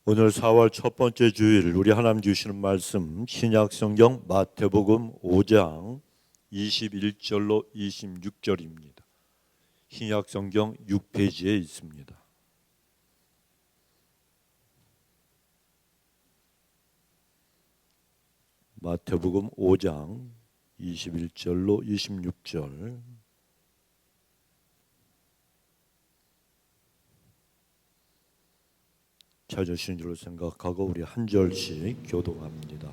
오늘 4월 첫 번째 주일 우리 하나님 주시는 말씀 신약성경 마태복음 5장 21절로 26절입니다. 신약성경 6페이지에 있습니다. 마태복음 5장 21절로 26절. 찾으신 줄로 생각하고 우리 한 절씩 교독합니다.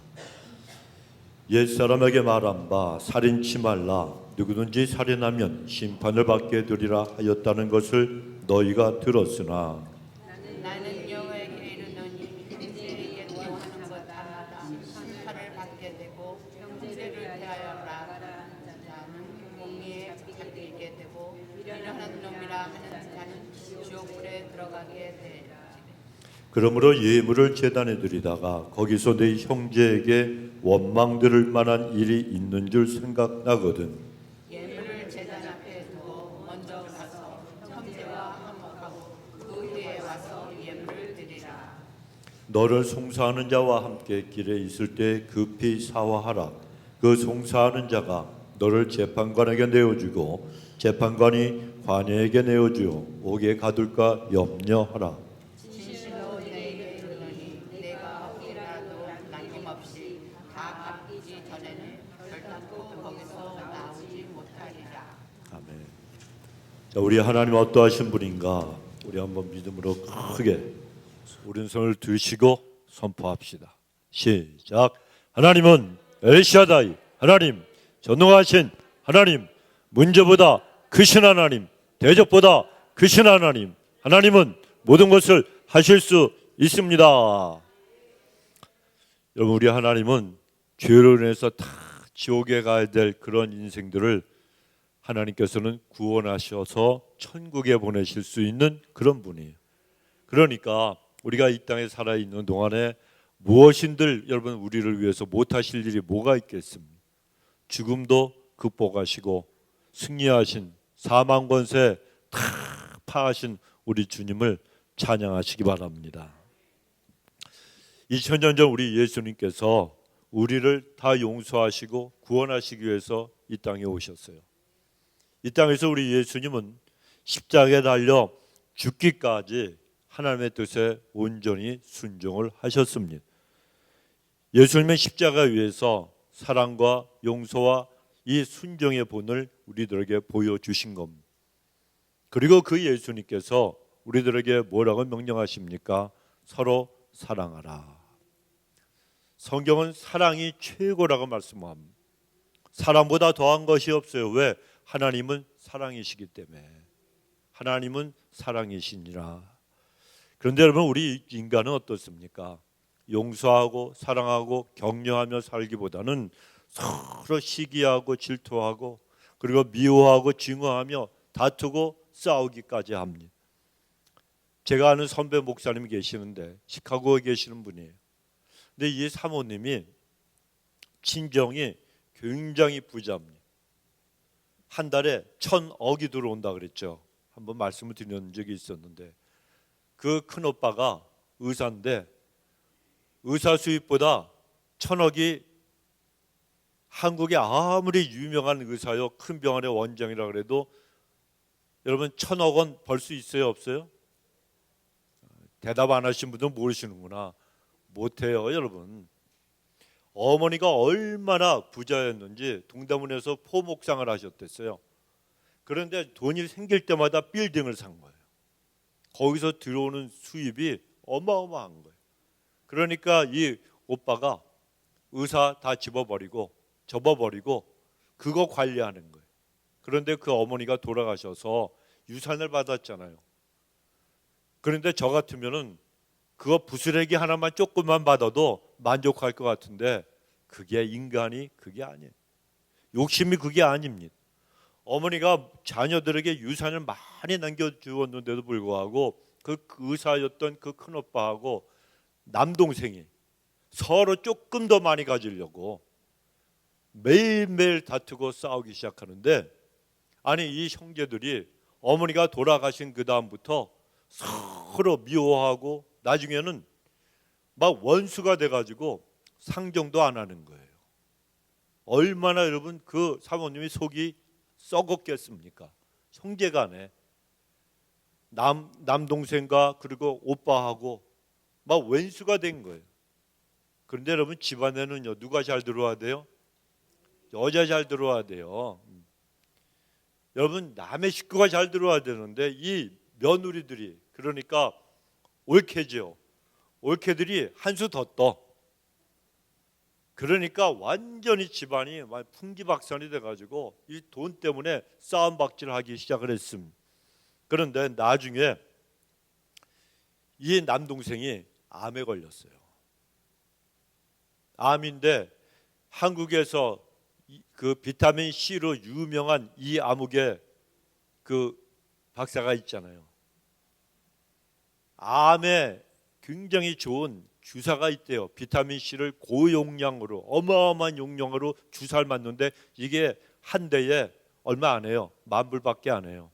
옛사람에게 말한 바 살인치 말라. 누구든지 살인하면 심판을 받게 되리라 하였다는 것을 너희가 들었으나 나는 여호와에게 이르노니 형제에게 구하는 것마다 심판을 받게 되고 형제를 대하여 말하는 자는 공의에 잡히게 되고 이러한 놈이라 하는 자는 지옥불에 들어가게 되리라. 그러므로 예물을 제단에 드리다가 거기서 네 형제에게 원망 들을 만한 일이 있는 줄 생각나거든. 예물을 제단 앞에 두고 먼저 가서 형제와 화목하고 그 후에 와서 예물을 드리라. 너를 송사하는 자와 함께 길에 있을 때 급히 사화하라. 그 송사하는 자가 너를 재판관에게 내어주고 재판관이 관예에게 내어주어 옥에 가둘까 염려하라. 진실로 내게 이르노니 내가 혹이라도 남김없이 다 갚기 전에는 결단코 거기서 나오지 못하리라. 아멘. 자, 우리 하나님 어떠하신 분인가? 우리 한번 믿음으로 크게 오른손을 드시고 선포합시다. 시작. 하나님은 엘샤다이, 하나님 전능하신 하나님, 문제보다 크신 하나님, 대적보다 크신 하나님, 하나님은 모든 것을 하실 수 있습니다. 여러분, 우리 하나님은 죄로 인해서 다 지옥에 가야 될 그런 인생들을 하나님께서는 구원하셔서 천국에 보내실 수 있는 그런 분이에요. 그러니까 우리가 이 땅에 살아있는 동안에 무엇인들 여러분 우리를 위해서 못하실 일이 뭐가 있겠습니까? 죽음도 극복하시고 승리하신 사망 권세 다 파하신 우리 주님을 찬양하시기 바랍니다. 2000년 전 우리 예수님께서 우리를 다 용서하시고 구원하시기 위해서 이 땅에 오셨어요. 이 땅에서 우리 예수님은 십자가에 달려 죽기까지 하나님의 뜻에 온전히 순종을 하셨습니다. 예수님의 십자가 위에서 사랑과 용서와 이 순종의 본을 우리들에게 보여주신 겁니다. 그리고 그 예수님께서 우리들에게 뭐라고 명령하십니까? 서로 사랑하라. 성경은 사랑이 최고라고 말씀합니다. 사랑보다 더한 것이 없어요. 왜? 하나님은 사랑이시기 때문에. 하나님은 사랑이시니라. 그런데 여러분, 우리 인간은 어떻습니까? 용서하고 사랑하고 격려하며 살기보다는 서로 시기하고 질투하고 그리고 미워하고 증오하며 다투고 싸우기까지 합니다. 제가 아는 선배 목사님이 계시는데 시카고에 계시는 분이에요. 근데 이 사모님이 친정이 굉장히 부자입니다. 한 달에 1,000억이 들어온다 그랬죠. 한번 말씀을 드린 적이 있었는데 그 큰오빠가 의사인데 의사 수입보다 1,000억이 한국에 아무리 유명한 의사요 큰 병원의 원장이라 그래도 여러분 1,000억 원 벌 수 있어요 없어요? 대답 안 하신 분들은 모르시는구나. 못해요 여러분. 어머니가 얼마나 부자였는지 동대문에서 포목상을 하셨댔어요. 그런데 돈이 생길 때마다 빌딩을 산 거예요. 거기서 들어오는 수입이 어마어마한 거예요. 그러니까 이 오빠가 의사 다 집어버리고 접어버리고 그거 관리하는 거예요. 그런데 그 어머니가 돌아가셔서 유산을 받았잖아요. 그런데 저 같으면은 그거 부스레기 하나만 조금만 받아도 만족할 것 같은데 그게 인간이 그게 아니에요. 욕심이 그게 아닙니다. 어머니가 자녀들에게 유산을 많이 남겨주었는데도 불구하고 그 의사였던 그 큰오빠하고 남동생이 서로 조금 더 많이 가지려고 매일매일 다투고 싸우기 시작하는데 아니 이 형제들이 어머니가 돌아가신 그 다음부터 서로 미워하고 나중에는 막 원수가 돼가지고 상종도 안 하는 거예요. 얼마나 여러분 그 사모님이 속이 썩었겠습니까? 형제간에 남동생과 그리고 오빠하고 막 왼수가 된 거예요. 그런데 여러분 집안에는요 누가 잘 들어와야 돼요? 여자 잘 들어와야 돼요. 여러분 남의 식구가 잘 들어와야 되는데 이 며느리들이 그러니까 올케죠. 올케들이 한 수 더 떠. 그러니까 완전히 집안이 풍기박산이 돼가지고 이 돈 때문에 싸움박질하기 시작을 했습니다. 그런데 나중에 이 남동생이 암에 걸렸어요. 암인데 한국에서 그 비타민 C로 유명한 이 암흑의 그 박사가 있잖아요. 암에 굉장히 좋은 주사가 있대요. 비타민 C를 고용량으로 어마어마한 용량으로 주사를 맞는데 이게 한 대에 얼마 안 해요. 10,000불밖에 안 해요.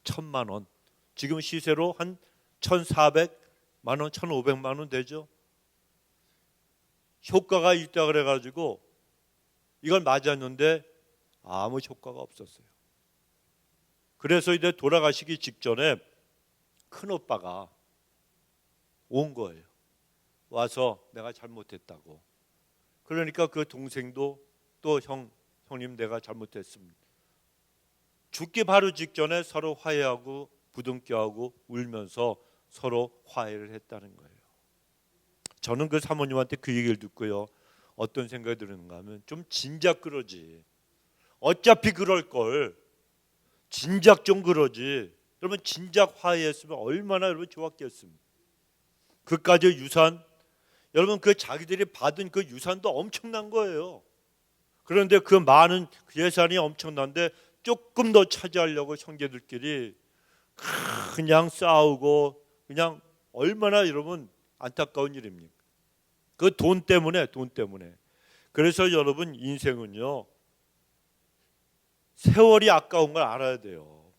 1,000만 원. 지금 시세로 한 1,400만 원, 1,500만 원 되죠. 효과가 있다 그래가지고 이걸 맞았는데 아무 효과가 없었어요. 그래서 이제 돌아가시기 직전에 큰 오빠가 온 거예요. 와서 내가 잘못했다고. 그러니까 그 동생도 또 형님 내가 잘못했습니다. 죽기 바로 직전에 서로 화해하고 부둥켜하고 울면서 서로 화해를 했다는 거예요. 저는 그 사모님한테 그 얘기를 듣고요. 어떤 생각이 드는가 하면 좀 진작 그러지. 어차피 그럴 걸. 진작 좀 그러지. 여러분 진작 화해했으면 얼마나 여러분 좋았겠습니까? 그까지 유산 여러분 그 자기들이 받은 그 유산도 엄청난 거예요. 그런데 그 많은 예산이 엄청난데 조금 더 차지하려고 형제들끼리 그냥 싸우고 그냥 얼마나 여러분 안타까운 일입니까? 그 돈 때문에. 그래서 여러분 인생은요 세월이 아까운 걸 알아야 돼요.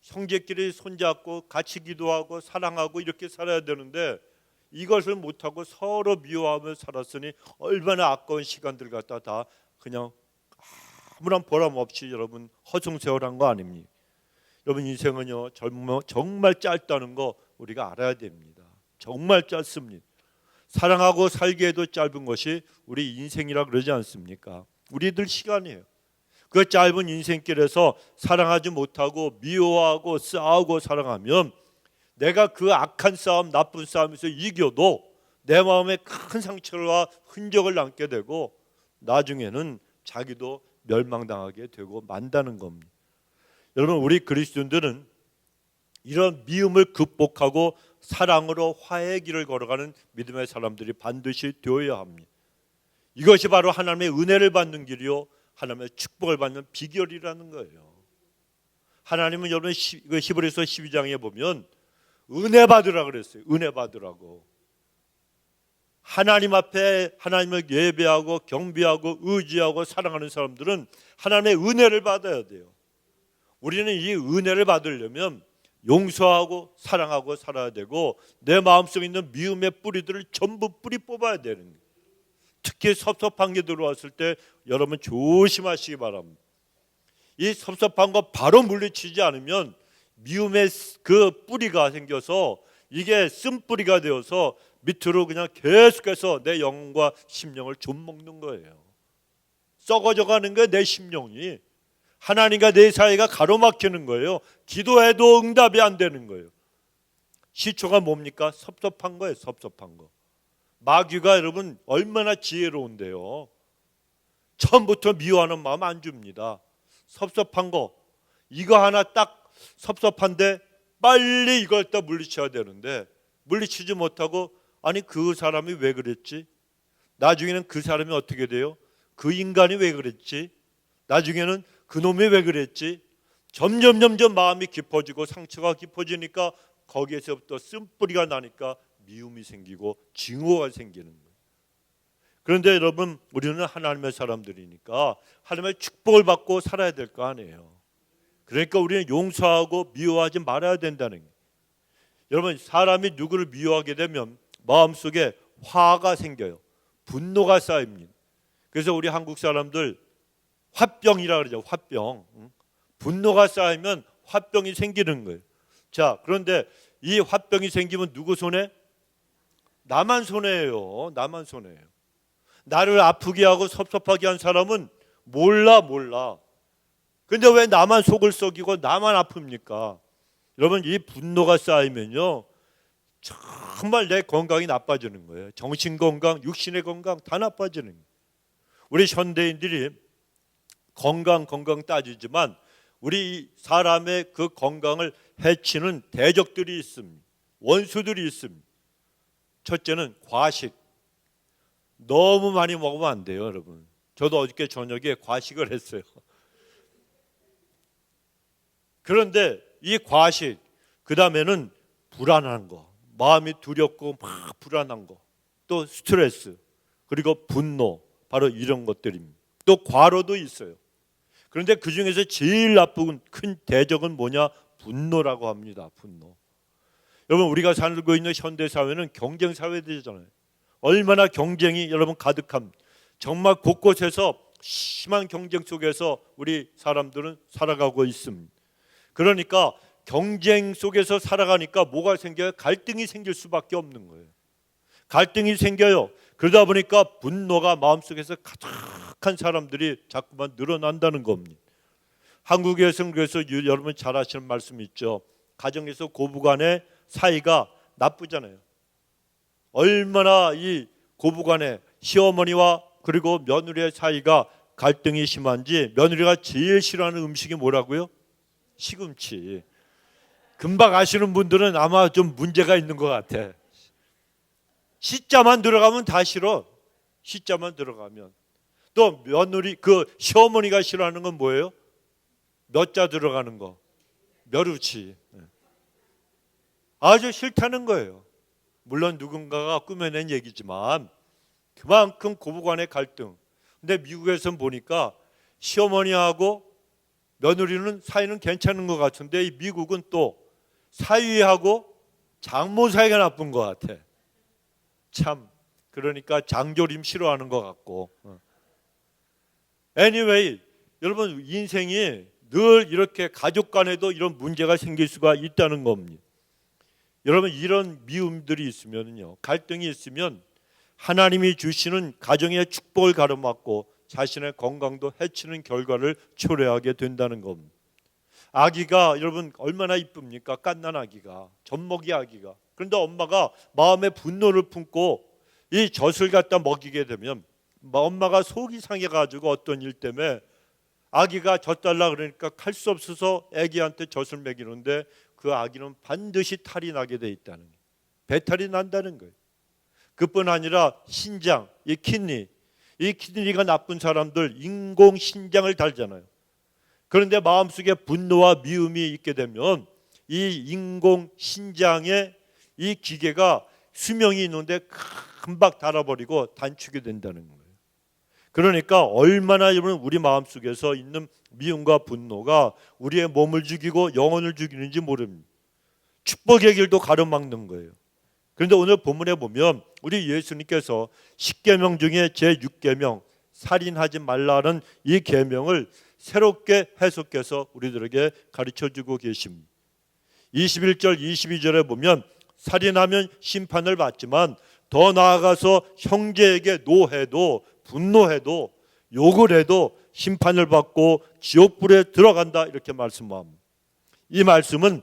형제끼리 손잡고 같이 기도하고 사랑하고 이렇게 살아야 되는데 이것을 못하고 서로 미워하며 살았으니 얼마나 아까운 시간들 갖다 다 그냥 아무런 보람 없이 여러분 허송세월한 거 아닙니까? 여러분 인생은요 정말 짧다는 거 우리가 알아야 됩니다. 정말 짧습니다. 사랑하고 살기에도 짧은 것이 우리 인생이라 그러지 않습니까? 우리들 시간이에요. 그 짧은 인생길에서 사랑하지 못하고 미워하고 싸우고 살아가면 내가 그 악한 싸움, 나쁜 싸움에서 이겨도 내 마음에 큰 상처와 흔적을 남게 되고 나중에는 자기도 멸망당하게 되고 만다는 겁니다. 여러분 우리 그리스도인들은 이런 미움을 극복하고 사랑으로 화해의 길을 걸어가는 믿음의 사람들이 반드시 되어야 합니다. 이것이 바로 하나님의 은혜를 받는 길이요 하나님의 축복을 받는 비결이라는 거예요. 하나님은 여러분 히브리서 12장에 보면 은혜 받으라 그랬어요. 은혜 받으라고. 하나님 앞에 하나님을 예배하고 경배하고 의지하고 사랑하는 사람들은 하나님의 은혜를 받아야 돼요. 우리는 이 은혜를 받으려면 용서하고 사랑하고 살아야 되고 내 마음속에 있는 미움의 뿌리들을 전부 뿌리 뽑아야 되는 거예요. 특히 섭섭한 게 들어왔을 때 여러분 조심하시기 바랍니다. 이 섭섭한 거 바로 물리치지 않으면 미움의 그 뿌리가 생겨서 이게 쓴뿌리가 되어서 밑으로 그냥 계속해서 내 영과 심령을 좀먹는 거예요. 썩어져 가는 거예요. 내 심령이. 하나님과 내 사이가 가로막히는 거예요. 기도해도 응답이 안 되는 거예요. 시초가 뭡니까? 섭섭한 거예요. 섭섭한 거. 마귀가 여러분 얼마나 지혜로운데요. 처음부터 미워하는 마음 안 줍니다. 섭섭한 거 이거 하나 딱 섭섭한데 빨리 이걸 다 물리쳐야 되는데 물리치지 못하고 아니 그 사람이 왜 그랬지? 나중에는 그 사람이 어떻게 돼요? 그 인간이 왜 그랬지? 나중에는 그 놈이 왜 그랬지? 점점 마음이 깊어지고 상처가 깊어지니까 거기에서부터 쓴뿌리가 나니까 미움이 생기고 증오가 생기는 거예요. 그런데 여러분 우리는 하나님의 사람들이니까 하나님의 축복을 받고 살아야 될 거 아니에요. 그러니까 우리는 용서하고 미워하지 말아야 된다는 거예요. 여러분 사람이 누구를 미워하게 되면 마음속에 화가 생겨요. 분노가 쌓입니다. 그래서 우리 한국 사람들 화병이라 그러죠. 화병. 분노가 쌓이면 화병이 생기는 거예요. 자, 그런데 이 화병이 생기면 누구 손에? 나만 손해예요. 나만 손해예요. 나를 아프게 하고 섭섭하게 한 사람은 몰라. 근데 왜 나만 속을 썩이고 나만 아픕니까? 여러분, 이 분노가 쌓이면요, 정말 내 건강이 나빠지는 거예요. 정신 건강, 육신의 건강 다 나빠지는 거예요. 우리 현대인들이 건강 따지지만 우리 사람의 그 건강을 해치는 대적들이 있습니다. 원수들이 있습니다. 첫째는 과식. 너무 많이 먹으면 안 돼요, 여러분. 저도 어저께 저녁에 과식을 했어요. 그런데 이 과식, 그 다음에는 불안한 거, 마음이 두렵고 막 불안한 거, 또 스트레스, 그리고 분노, 바로 이런 것들입니다. 또 과로도 있어요. 그런데 그 중에서 제일 나쁜 큰 대적은 뭐냐? 분노라고 합니다. 분노. 여러분, 우리가 살고 있는 현대 사회는 경쟁 사회잖아요. 얼마나 경쟁이 여러분 가득합니다. 정말 곳곳에서 심한 경쟁 속에서 우리 사람들은 살아가고 있습니다. 그러니까 경쟁 속에서 살아가니까 뭐가 생겨요? 갈등이 생길 수밖에 없는 거예요. 갈등이 생겨요. 그러다 보니까 분노가 마음속에서 가득한 사람들이 자꾸만 늘어난다는 겁니다. 한국에서는 그래서 여러분 잘 아시는 말씀이 있죠. 가정에서 고부간의 사이가 나쁘잖아요. 얼마나 이 고부간의 시어머니와 그리고 며느리의 사이가 갈등이 심한지 며느리가 제일 싫어하는 음식이 뭐라고요? 시금치. 금방 아시는 분들은 아마 좀 문제가 있는 것 같아. 시자만 들어가면 다 싫어. 시자만 들어가면. 또 며느리, 그 시어머니가 싫어하는 건 뭐예요? 몇 자 들어가는 거. 멸우치. 아주 싫다는 거예요. 물론 누군가가 꾸며낸 얘기지만 그만큼 고부간의 갈등. 근데 미국에서는 보니까 시어머니하고 며느리는 사이는 괜찮은 것 같은데 이 미국은 또 사위하고 장모 사이가 나쁜 것 같아. 참, 그러니까 장조림 싫어하는 것 같고. Anyway, 여러분 인생이 늘 이렇게 가족 간에도 이런 문제가 생길 수가 있다는 겁니다. 여러분, 이런 미움들이 있으면요, 갈등이 있으면 하나님이 주시는 가정의 축복을 가로막고 자신의 건강도 해치는 결과를 초래하게 된다는 겁니다. 아기가 여러분 얼마나 이쁩니까? 갓난 아기가, 젖먹이 아기가. 그런데 엄마가 마음에 분노를 품고 이 젖을 갖다 먹이게 되면 엄마가 속이 상해가지고 어떤 일 때문에 아기가 젖 달라 그러니까 갈 수 없어서 아기한테 젖을 먹이는데 그 아기는 반드시 탈이 나게 돼 있다는 거예요. 배탈이 난다는 거예요. 그뿐 아니라 신장, 이 키드니가 나쁜 사람들 인공 신장을 달잖아요. 그런데 마음속에 분노와 미움이 있게 되면 이 인공 신장의 이 기계가 수명이 있는데 금방 닳아버리고 단축이 된다는 거예요. 그러니까 얼마나 여러분 우리 마음속에서 있는 미움과 분노가 우리의 몸을 죽이고 영혼을 죽이는지 모릅니다. 축복의 길도 가로막는 거예요. 그런데 오늘 본문에 보면 우리 예수님께서 10계명 중에 제6계명 살인하지 말라는 이 계명을 새롭게 해석해서 우리들에게 가르쳐주고 계십니다. 21절 22절에 보면 살인하면 심판을 받지만 더 나아가서 형제에게 노해도 분노해도 욕을 해도 심판을 받고 지옥불에 들어간다, 이렇게 말씀합니다. 이 말씀은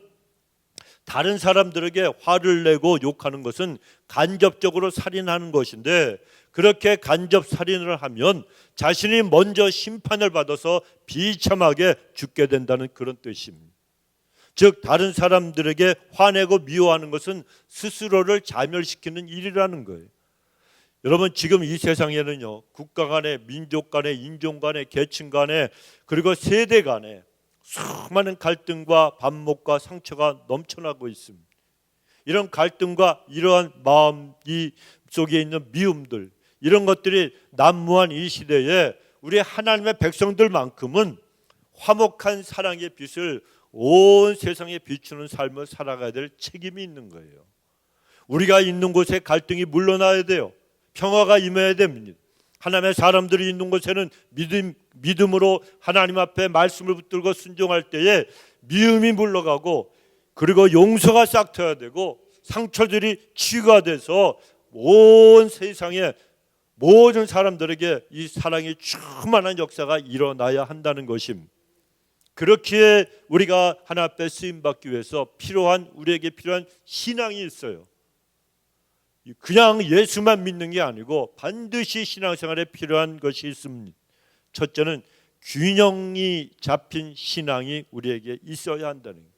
다른 사람들에게 화를 내고 욕하는 것은 간접적으로 살인하는 것인데 그렇게 간접 살인을 하면 자신이 먼저 심판을 받아서 비참하게 죽게 된다는 그런 뜻입니다. 즉 다른 사람들에게 화내고 미워하는 것은 스스로를 자멸시키는 일이라는 거예요. 여러분 지금 이 세상에는요, 국가 간에, 민족 간에, 인종 간에, 계층 간에, 그리고 세대 간에 수많은 갈등과 반목과 상처가 넘쳐나고 있습니다. 이런 갈등과 이러한 마음 속에 있는 미움들, 이런 것들이 난무한 이 시대에 우리 하나님의 백성들만큼은 화목한 사랑의 빛을 온 세상에 비추는 삶을 살아가야 될 책임이 있는 거예요. 우리가 있는 곳에 갈등이 물러나야 돼요. 평화가 임해야 됩니다. 하나님의 사람들이 있는 곳에는 믿음으로 하나님 앞에 말씀을 붙들고 순종할 때에 미움이 물러가고, 그리고 용서가 싹 트여야 되고, 상처들이 치유가 돼서 온 세상에 모든 사람들에게 이 사랑이 충만한 역사가 일어나야 한다는 것입니다. 그렇기에 우리가 하나님 앞에 쓰임받기 위해서 우리에게 필요한 신앙이 있어요. 그냥 예수만 믿는 게 아니고 반드시 신앙생활에 필요한 것이 있습니다. 첫째는 균형이 잡힌 신앙이 우리에게 있어야 한다는 거예요.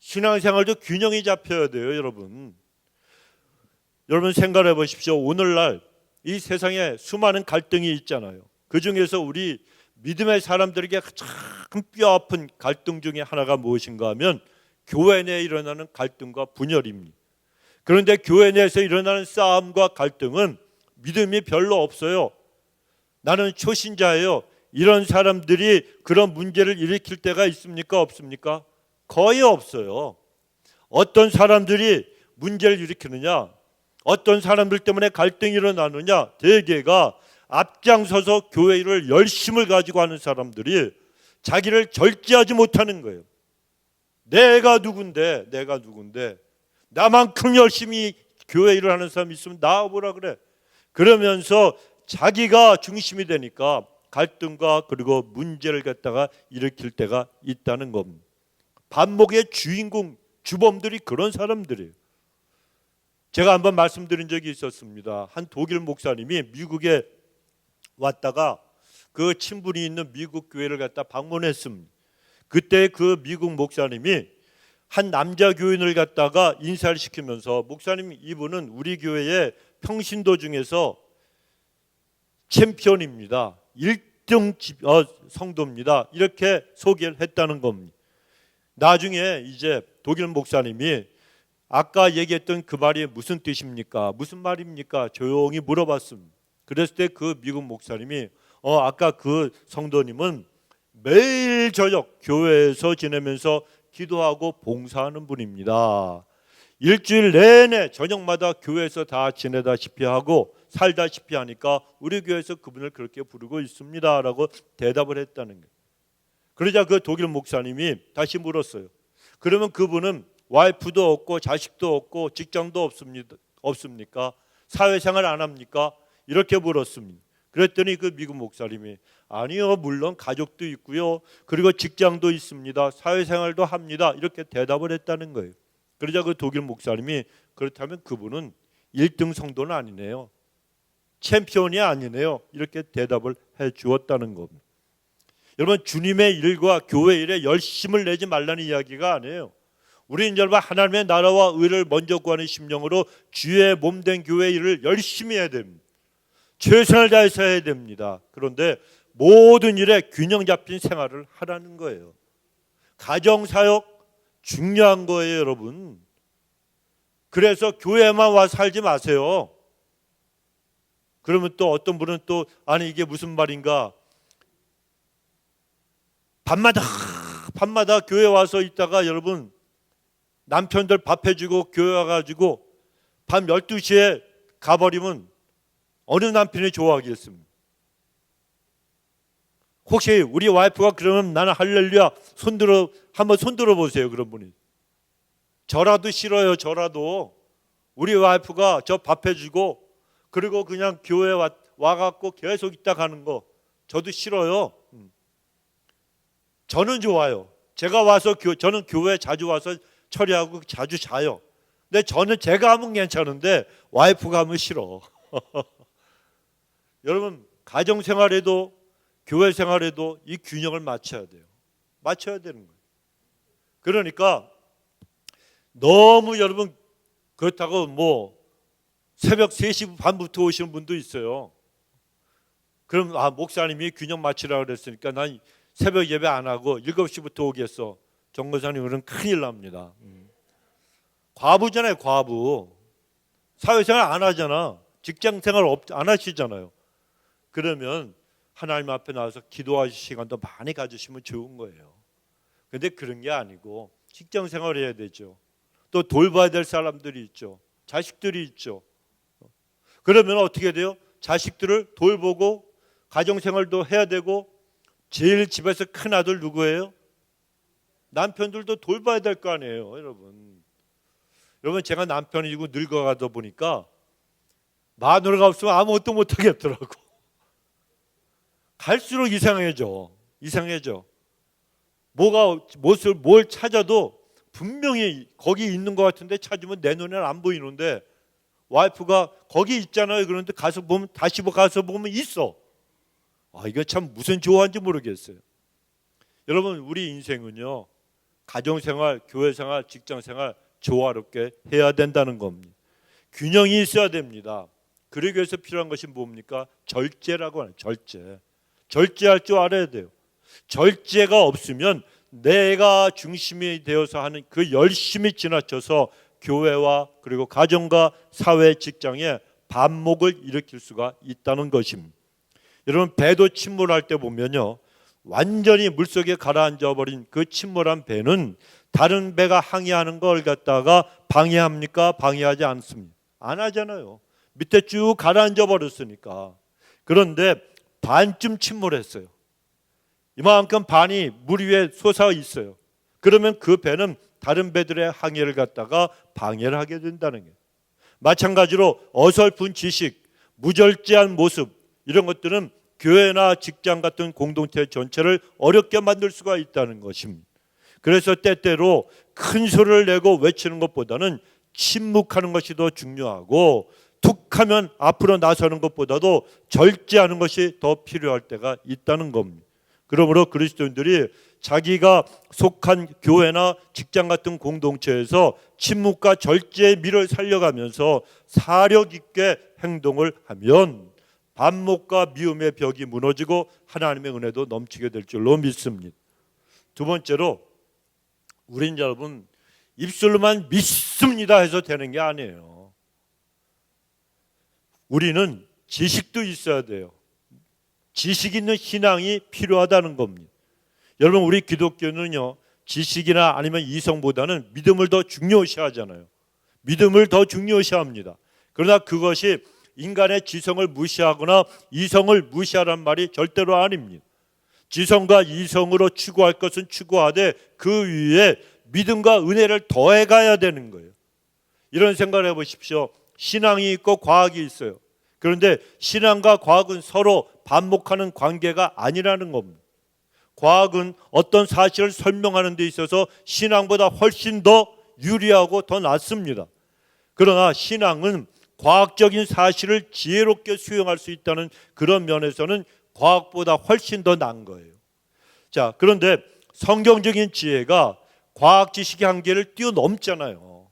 신앙생활도 균형이 잡혀야 돼요, 여러분. 여러분 생각해 보십시오. 오늘날 이 세상에 수많은 갈등이 있잖아요. 그 중에서 우리 믿음의 사람들에게 가장 뼈아픈 갈등 중에 하나가 무엇인가 하면 교회 내에 일어나는 갈등과 분열입니다. 그런데 교회 내에서 일어나는 싸움과 갈등은 믿음이 별로 없어요. 나는 초신자예요. 이런 사람들이 그런 문제를 일으킬 때가 있습니까? 없습니까? 거의 없어요. 어떤 사람들이 문제를 일으키느냐, 어떤 사람들 때문에 갈등이 일어나느냐, 대개가 앞장서서 교회 일을 열심을 가지고 하는 사람들이 자기를 절제하지 못하는 거예요. 내가 누군데 나만큼 열심히 교회 일을 하는 사람이 있으면 나와보라 그래. 그러면서 자기가 중심이 되니까 갈등과 그리고 문제를 갖다가 일으킬 때가 있다는 겁니다. 반목의 주인공, 주범들이 그런 사람들이에요. 제가 한번 말씀드린 적이 있었습니다. 한 독일 목사님이 미국에 왔다가 그 친분이 있는 미국 교회를 갖다 방문했습니다. 그때 그 미국 목사님이 한 남자 교인을 갖다가 인사를 시키면서, 목사님, 이분은 우리 교회의 평신도 중에서 챔피언입니다. 1등 성도입니다. 이렇게 소개를 했다는 겁니다. 나중에 이제 독일 목사님이 아까 얘기했던 그 말이 무슨 뜻입니까? 무슨 말입니까? 조용히 물어봤습니다. 그랬을 때 그 미국 목사님이 아까 그 성도님은 매일 저녁 교회에서 지내면서 기도하고 봉사하는 분입니다. 일주일 내내 저녁마다 교회에서 다 지내다시피 하고 살다시피 하니까 우리 교회에서 그분을 그렇게 부르고 있습니다 라고 대답을 했다는 거예요. 그러자 그 독일 목사님이 다시 물었어요. 그러면 그분은 와이프도 없고 자식도 없고 직장도 없습니까? 사회생활 안 합니까? 이렇게 물었습니다. 그랬더니 그 미국 목사님이 아니요, 물론 가족도 있고요, 그리고 직장도 있습니다, 사회생활도 합니다, 이렇게 대답을 했다는 거예요. 그러자 그 독일 목사님이 그렇다면 그분은 1등 성도는 아니네요, 챔피언이 아니네요, 이렇게 대답을 해 주었다는 겁니다. 여러분, 주님의 일과 교회 일에 열심을 내지 말라는 이야기가 아니에요. 우리는 여러분 하나님의 나라와 의를 먼저 구하는 심령으로 주의 몸된 교회 일을 열심히 해야 됩니다. 최선을 다해서 해야 됩니다. 그런데 모든 일에 균형 잡힌 생활을 하라는 거예요. 가정사역 중요한 거예요, 여러분. 그래서 교회만 와서 살지 마세요. 그러면 또 어떤 분은 또 아니 이게 무슨 말인가, 밤마다 교회 와서 있다가 여러분 남편들 밥 해주고 교회 와가지고 밤 12시에 가버리면 어느 남편이 좋아하겠습니까? 혹시 우리 와이프가 그러면 나는 할렐루야 한번 손들어 보세요. 그런 분이. 저라도 싫어요. 저라도 우리 와이프가 저 밥 해주고 그리고 그냥 교회 와갖고 계속 있다 가는 거 저도 싫어요. 저는 좋아요. 저는 교회 자주 와서 처리하고 자주 자요. 근데 제가 하면 괜찮은데 와이프가 하면 싫어. 여러분, 가정생활에도 교회 생활에도 이 균형을 맞춰야 돼요. 맞춰야 되는 거예요. 그러니까 너무 여러분 그렇다고 뭐 새벽 3시 반부터 오시는 분도 있어요. 그럼 목사님이 균형 맞추라고 그랬으니까 난 새벽 예배 안 하고 7시부터 오겠어. 정거사님, 그러면 큰일 납니다. 과부잖아요, 과부. 사회생활 안 하잖아. 직장생활 안 하시잖아요. 그러면 하나님 앞에 나와서 기도하실 시간도 많이 가지시면 좋은 거예요. 그런데 그런 게 아니고 직장생활 해야 되죠. 또 돌봐야 될 사람들이 있죠. 자식들이 있죠. 그러면 어떻게 돼요? 자식들을 돌보고 가정생활도 해야 되고 제일 집에서 큰 아들 누구예요? 남편들도 돌봐야 될 거 아니에요, 여러분. 여러분, 제가 남편이고 늙어가다 보니까 마누라가 없으면 아무것도 못하겠더라고. 갈수록 이상해져. 뭘 찾아도 분명히 거기 있는 것 같은데 찾으면 내 눈에는 안 보이는데 와이프가 거기 있잖아요. 그런데 가서 보면 다시 가서 보면 있어. 이거 참 무슨 조화인지 모르겠어요. 여러분, 우리 인생은요, 가정생활, 교회생활, 직장생활 조화롭게 해야 된다는 겁니다. 균형이 있어야 됩니다. 그러기 위해서 필요한 것이 뭡니까? 절제라고 하는 절제할 줄 알아야 돼요. 절제가 없으면 내가 중심이 되어서 하는 그 열심히 지나쳐서 교회와 그리고 가정과 사회, 직장에 반목을 일으킬 수가 있다는 것입니다. 여러분, 배도 침몰할 때 보면요, 완전히 물속에 가라앉아 버린 그 침몰한 배는 다른 배가 항해하는 걸 갖다가 방해합니까? 방해하지 않습니다. 안 하잖아요. 밑에 쭉 가라앉아 버렸으니까. 그런데 반쯤 침몰했어요. 이만큼 반이 물 위에 솟아 있어요. 그러면 그 배는 다른 배들의 항해를 갖다가 방해를 하게 된다는 거예요. 마찬가지로 어설픈 지식, 무절제한 모습, 이런 것들은 교회나 직장 같은 공동체 전체를 어렵게 만들 수가 있다는 것입니다. 그래서 때때로 큰 소리를 내고 외치는 것보다는 침묵하는 것이 더 중요하고, 툭하면 앞으로 나서는 것보다도 절제하는 것이 더 필요할 때가 있다는 겁니다. 그러므로 그리스도인들이 자기가 속한 교회나 직장 같은 공동체에서 침묵과 절제의 미를 살려가면서 사력 있게 행동을 하면 반목과 미움의 벽이 무너지고 하나님의 은혜도 넘치게 될 줄로 믿습니다. 두 번째로, 우린 여러분 입술로만 믿습니다 해서 되는 게 아니에요. 우리는 지식도 있어야 돼요. 지식 있는 신앙이 필요하다는 겁니다. 여러분, 우리 기독교는요, 지식이나 아니면 이성보다는 믿음을 더 중요시하잖아요. 믿음을 더 중요시합니다. 그러나 그것이 인간의 지성을 무시하거나 이성을 무시하라는 말이 절대로 아닙니다. 지성과 이성으로 추구할 것은 추구하되 그 위에 믿음과 은혜를 더해가야 되는 거예요. 이런 생각을 해보십시오. 신앙이 있고 과학이 있어요. 그런데 신앙과 과학은 서로 반목하는 관계가 아니라는 겁니다. 과학은 어떤 사실을 설명하는 데 있어서 신앙보다 훨씬 더 유리하고 더 낫습니다. 그러나 신앙은 과학적인 사실을 지혜롭게 수용할 수 있다는 그런 면에서는 과학보다 훨씬 더 나은 거예요. 자, 그런데 성경적인 지혜가 과학 지식의 한계를 뛰어넘잖아요.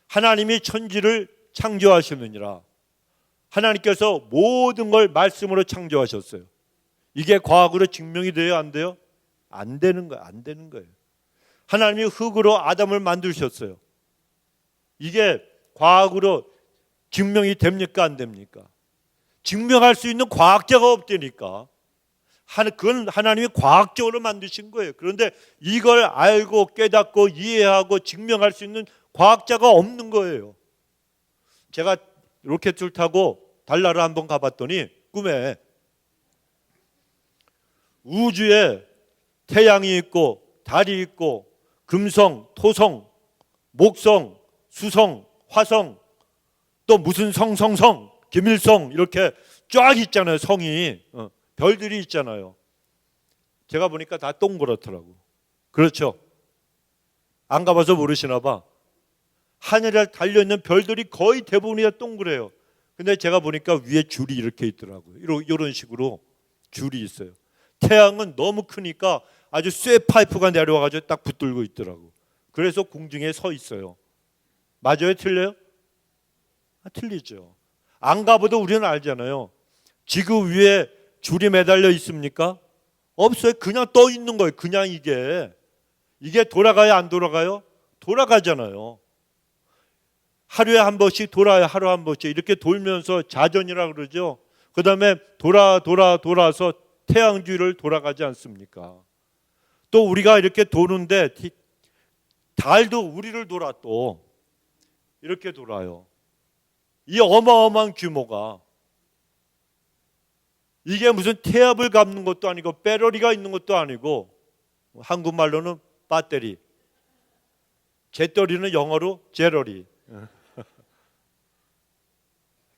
하나님이 천지를 창조하시느니라. 하나님께서 모든 걸 말씀으로 창조하셨어요. 이게 과학으로 증명이 돼요, 안 돼요? 안 되는 거예요. 하나님이 흙으로 아담을 만드셨어요. 이게 과학으로 증명이 됩니까, 안 됩니까? 증명할 수 있는 과학자가 없다니까. 그건 하나님이 과학적으로 만드신 거예요. 그런데 이걸 알고 깨닫고 이해하고 증명할 수 있는 과학자가 없는 거예요. 제가 로켓을 타고 달나라 한번 가봤더니 꿈에 우주에 태양이 있고 달이 있고 금성, 토성, 목성, 수성, 화성, 또 무슨 성성성, 김일성 이렇게 쫙 있잖아요. 성이 별들이 있잖아요. 제가 보니까 다 동그랗더라고. 그렇죠? 안 가봐서 모르시나 봐. 하늘에 달려있는 별들이 거의 대부분이 다 동그래요. 근데 제가 보니까 위에 줄이 이렇게 있더라고요. 이런 식으로 줄이 있어요. 태양은 너무 크니까 아주 쇠 파이프가 내려와가지고 딱 붙들고 있더라고. 그래서 공중에 서 있어요. 맞아요? 틀려요? 틀리죠. 안 가봐도 우리는 알잖아요. 지구 위에 줄이 매달려 있습니까? 없어요. 그냥 떠 있는 거예요. 그냥 이게 돌아가요, 안 돌아가요? 돌아가잖아요. 하루에 한 번씩 돌아요. 하루 한 번씩 이렇게 돌면서 자전이라 그러죠. 그 다음에 돌아서 태양 주위를 돌아가지 않습니까? 또 우리가 이렇게 도는데 달도 우리를 돌아 또 이렇게 돌아요. 이 어마어마한 규모가, 이게 무슨 태엽을 감는 것도 아니고 배터리가 있는 것도 아니고, 한국말로는 배터리, 재떨이는 영어로 제러리.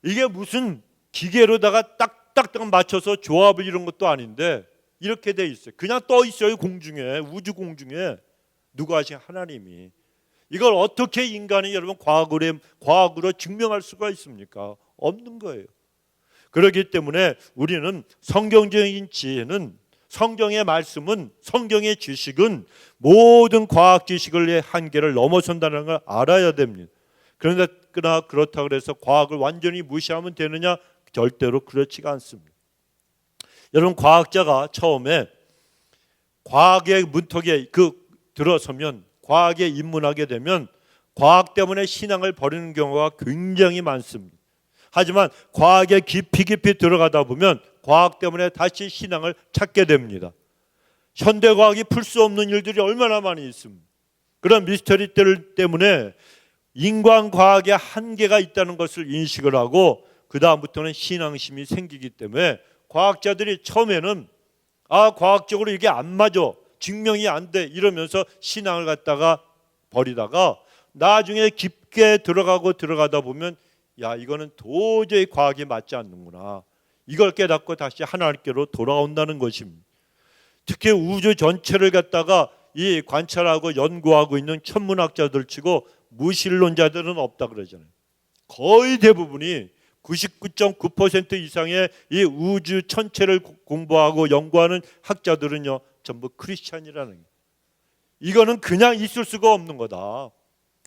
이게 무슨 기계로다가 딱딱딱 맞춰서 조합을 이런 것도 아닌데 이렇게 돼 있어요. 그냥 떠 있어요. 공중에, 우주 공중에. 누가 하신? 하나님이. 이걸 어떻게 인간이 여러분 과학으로 증명할 수가 있습니까? 없는 거예요. 그렇기 때문에 우리는 성경적인 지혜는, 성경의 말씀은, 성경의 지식은 모든 과학 지식의 한계를 넘어선다는 걸 알아야 됩니다. 그러나 그렇다고 해서 과학을 완전히 무시하면 되느냐? 절대로 그렇지가 않습니다. 여러분, 과학자가 처음에 과학의 문턱에 들어서면, 과학에 입문하게 되면 과학 때문에 신앙을 버리는 경우가 굉장히 많습니다. 하지만 과학에 깊이 들어가다 보면 과학 때문에 다시 신앙을 찾게 됩니다. 현대과학이 풀 수 없는 일들이 얼마나 많이 있습니다. 그런 미스터리들 때문에 인간과학의 한계가 있다는 것을 인식을 하고 그 다음부터는 신앙심이 생기기 때문에 과학자들이 처음에는 과학적으로 이게 안 맞아, 증명이 안 돼 이러면서 신앙을 갖다가 버리다가 나중에 깊게 들어가다 보면 이거는 도저히 과학이 맞지 않는구나. 이걸 깨닫고 다시 하나님께로 돌아온다는 것입니다. 특히 우주 전체를 갖다가 이 관찰하고 연구하고 있는 천문학자들 치고 무신론자들은 없다 그러잖아요. 거의 대부분이 99.9% 이상의 이 우주 전체를 공부하고 연구하는 학자들은요 전부 크리스찬이라는 거예요. 이거는 그냥 있을 수가 없는 거다.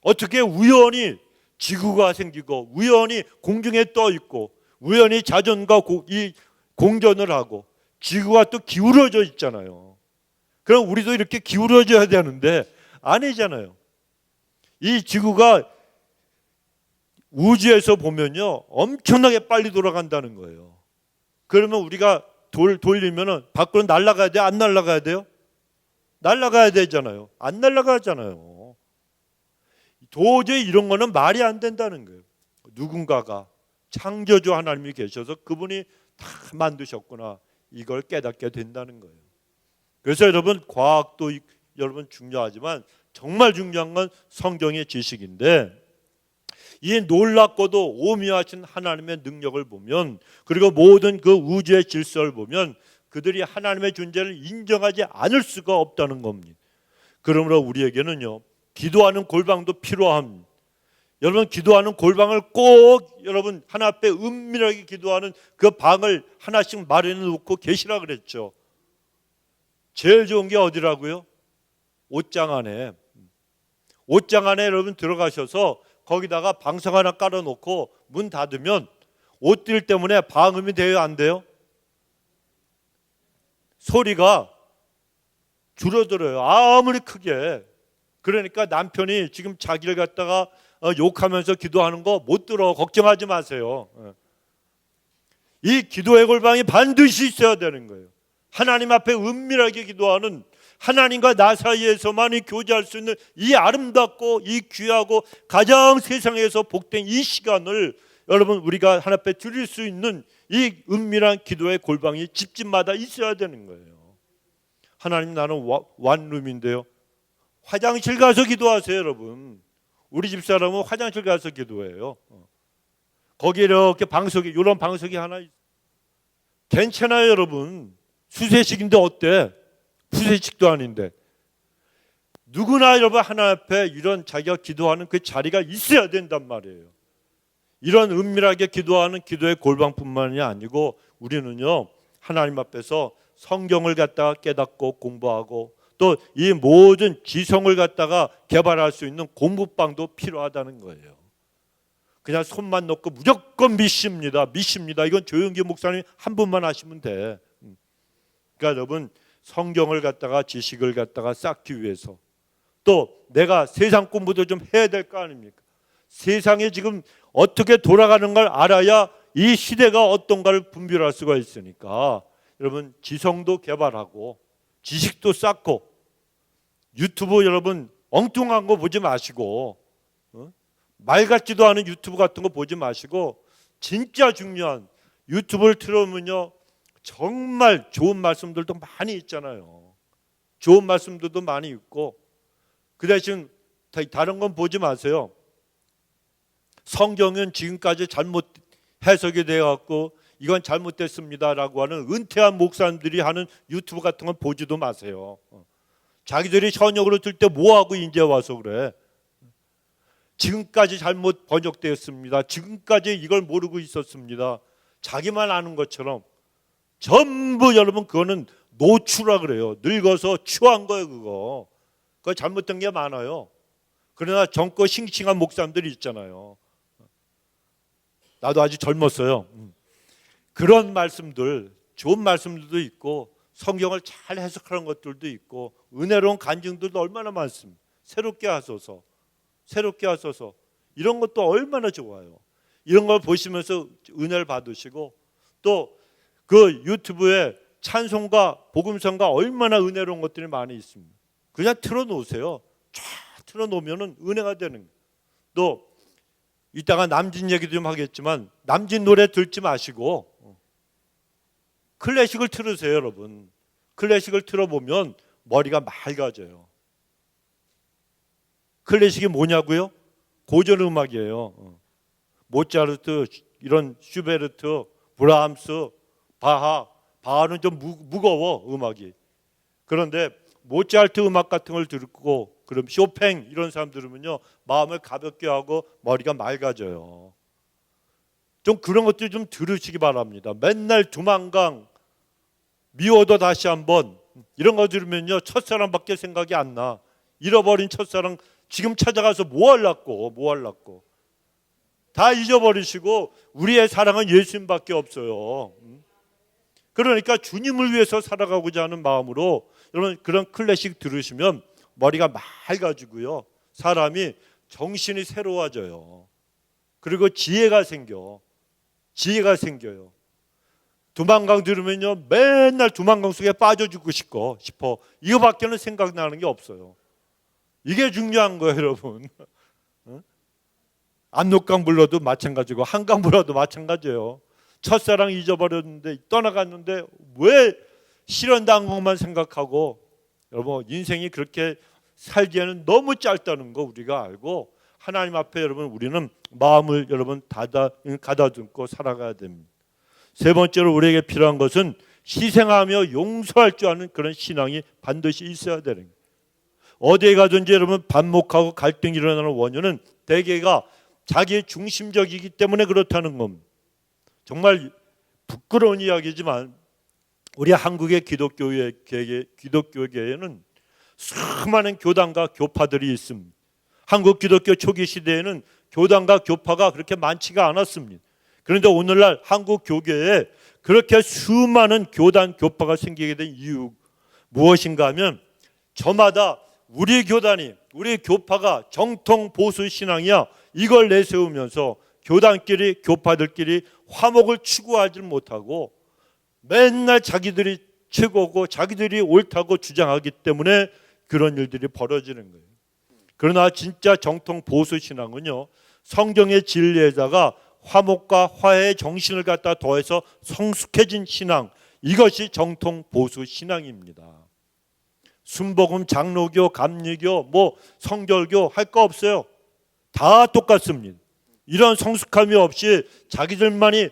어떻게 우연히 지구가 생기고 우연히 공중에 떠 있고 우연히 자전과 이 공전을 하고 지구가 또 기울어져 있잖아요. 그럼 우리도 이렇게 기울어져야 되는데 아니잖아요. 이 지구가 우주에서 보면요 엄청나게 빨리 돌아간다는 거예요. 그러면 우리가 돌리면은 밖으로 날아가야 돼요? 안 날아가야 돼요? 날아가야 되잖아요. 안 날아가잖아요. 도저히 이런 거는 말이 안 된다는 거예요. 누군가가 창조주 하나님이 계셔서 그분이 다 만드셨구나. 이걸 깨닫게 된다는 거예요. 그래서 여러분 과학도 여러분 중요하지만 정말 중요한 건 성경의 지식인데 이 놀랍고도 오묘하신 하나님의 능력을 보면 그리고 모든 그 우주의 질서를 보면 그들이 하나님의 존재를 인정하지 않을 수가 없다는 겁니다. 그러므로 우리에게는요 기도하는 골방도 필요합니다. 여러분 기도하는 골방을 꼭 여러분 하나 앞에 은밀하게 기도하는 그 방을 하나씩 마련해 놓고 계시라 그랬죠. 제일 좋은 게 어디라고요? 옷장 안에. 옷장 안에 여러분 들어가셔서 거기다가 방석 하나 깔아놓고 문 닫으면 옷들 때문에 방음이 돼요? 안 돼요? 소리가 줄어들어요. 아무리 크게. 그러니까 남편이 지금 자기를 갖다가 욕하면서 기도하는 거 못 들어. 걱정하지 마세요. 이 기도의 골방이 반드시 있어야 되는 거예요. 하나님 앞에 은밀하게 기도하는 하나님과 나 사이에서만이 교제할 수 있는 이 아름답고 이 귀하고 가장 세상에서 복된 이 시간을 여러분 우리가 하나님 앞에 드릴 수 있는 이 은밀한 기도의 골방이 집집마다 있어야 되는 거예요. 하나님 나는 원룸인데요. 화장실 가서 기도하세요 여러분. 우리 집사람은 화장실 가서 기도해요. 거기에 이렇게 방석이 이런 방석이 하나 있어요. 괜찮아요 여러분. 수세식인데 어때? 푸세식도 아닌데. 누구나 여러분 하나님 앞에 이런 자기가 기도하는 그 자리가 있어야 된단 말이에요. 이런 은밀하게 기도하는 기도의 골방뿐만이 아니고 우리는요 하나님 앞에서 성경을 갖다가 깨닫고 공부하고 또 이 모든 지성을 갖다가 개발할 수 있는 공부방도 필요하다는 거예요. 그냥 손만 놓고 무조건 믿습니다. 이건 조영기 목사님 한 분만 하시면 돼. 그러니까 여러분 성경을 갖다가 지식을 갖다가 쌓기 위해서 또 내가 세상 공부도 좀 해야 될 거 아닙니까? 세상에 지금 어떻게 돌아가는 걸 알아야 이 시대가 어떤가를 분별할 수가 있으니까 여러분 지성도 개발하고 지식도 쌓고 유튜브 여러분 엉뚱한 거 보지 마시고 말 같지도 않은 유튜브 같은 거 보지 마시고 진짜 중요한 유튜브를 틀어보면요 정말 좋은 말씀들도 많이 있잖아요. 좋은 말씀들도 많이 있고 그 대신 다른 건 보지 마세요. 성경은 지금까지 잘못 해석이 되어갖고 이건 잘못됐습니다라고 하는 은퇴한 목사님들이 하는 유튜브 같은 건 보지도 마세요. 자기들이 현역으로 들 때 뭐하고 이제 와서 그래. 지금까지 잘못 번역되었습니다. 지금까지 이걸 모르고 있었습니다. 자기만 아는 것처럼 전부 여러분 그거는 노추라 그래요. 늙어서 추한 거예요 그거. 그거 잘못된 게 많아요. 그러나 젊고 싱싱한 목사님들이 있잖아요. 나도 아직 젊었어요. 그런 말씀들, 좋은 말씀들도 있고 성경을 잘 해석하는 것들도 있고 은혜로운 간증들도 얼마나 많습니다. 새롭게 하소서. 새롭게 하소서. 이런 것도 얼마나 좋아요. 이런 걸 보시면서 은혜를 받으시고 또 그 유튜브에 찬송가, 복음성가 얼마나 은혜로운 것들이 많이 있습니다. 그냥 틀어놓으세요. 쫙 틀어놓으면 은혜가 되는 거예요. 또 이따가 남진 얘기도 좀 하겠지만 남진 노래 듣지 마시고 클래식을 틀으세요 여러분. 클래식을 틀어보면 머리가 맑아져요. 클래식이 뭐냐고요? 고전 음악이에요. 모차르트, 이런 슈베르트, 브라함스, 바하는 좀 무거워 음악이. 그런데 모차르트 음악 같은 걸 듣고 그럼 쇼팽 이런 사람 들으면요 마음을 가볍게 하고 머리가 맑아져요. 좀 그런 것들 좀 들으시기 바랍니다. 맨날 두만강, 미워도 다시 한번 이런 거 들으면요 첫사랑밖에 생각이 안 나. 잃어버린 첫사랑 지금 찾아가서 뭐 하려고 다 잊어버리시고 우리의 사랑은 예수님밖에 없어요. 그러니까 주님을 위해서 살아가고자 하는 마음으로 여러분 그런 클래식 들으시면 머리가 맑아지고요 사람이 정신이 새로워져요. 그리고 지혜가 생겨요. 두만강 들으면요 맨날 두만강 속에 빠져 죽고 싶어. 이거밖에는 생각나는 게 없어요. 이게 중요한 거예요 여러분. 압록강 불러도 마찬가지고 한강 불러도 마찬가지예요. 첫사랑 잊어버렸는데 떠나갔는데 왜 실현당한 것만 생각하고 여러분 인생이 그렇게 살기에는 너무 짧다는 거 우리가 알고 하나님 앞에 여러분 우리는 마음을 여러분 가다듬고 살아가야 됩니다. 세 번째로 우리에게 필요한 것은 희생하며 용서할 줄 아는 그런 신앙이 반드시 있어야 되는 거예요. 어디에 가든지 여러분 반목하고 갈등이 일어나는 원인은 대개가 자기 중심적이기 때문에 그렇다는 겁니다. 정말 부끄러운 이야기지만 우리 한국의 기독교계에는 수많은 교단과 교파들이 있습니다. 한국 기독교 초기 시대에는 교단과 교파가 그렇게 많지가 않았습니다. 그런데 오늘날 한국 교계에 그렇게 수많은 교단 교파가 생기게 된 이유 무엇인가 하면 저마다 우리 교단이 우리 교파가 정통 보수 신앙이야 이걸 내세우면서 교단끼리 교파들끼리 화목을 추구하지 못하고 맨날 자기들이 최고고 자기들이 옳다고 주장하기 때문에 그런 일들이 벌어지는 거예요. 그러나 진짜 정통 보수 신앙은요 성경의 진리에다가 화목과 화해의 정신을 갖다 더해서 성숙해진 신앙, 이것이 정통 보수 신앙입니다. 순복음, 장로교, 감리교, 성결교 할 거 없어요. 다 똑같습니다. 이런 성숙함이 없이 자기들만이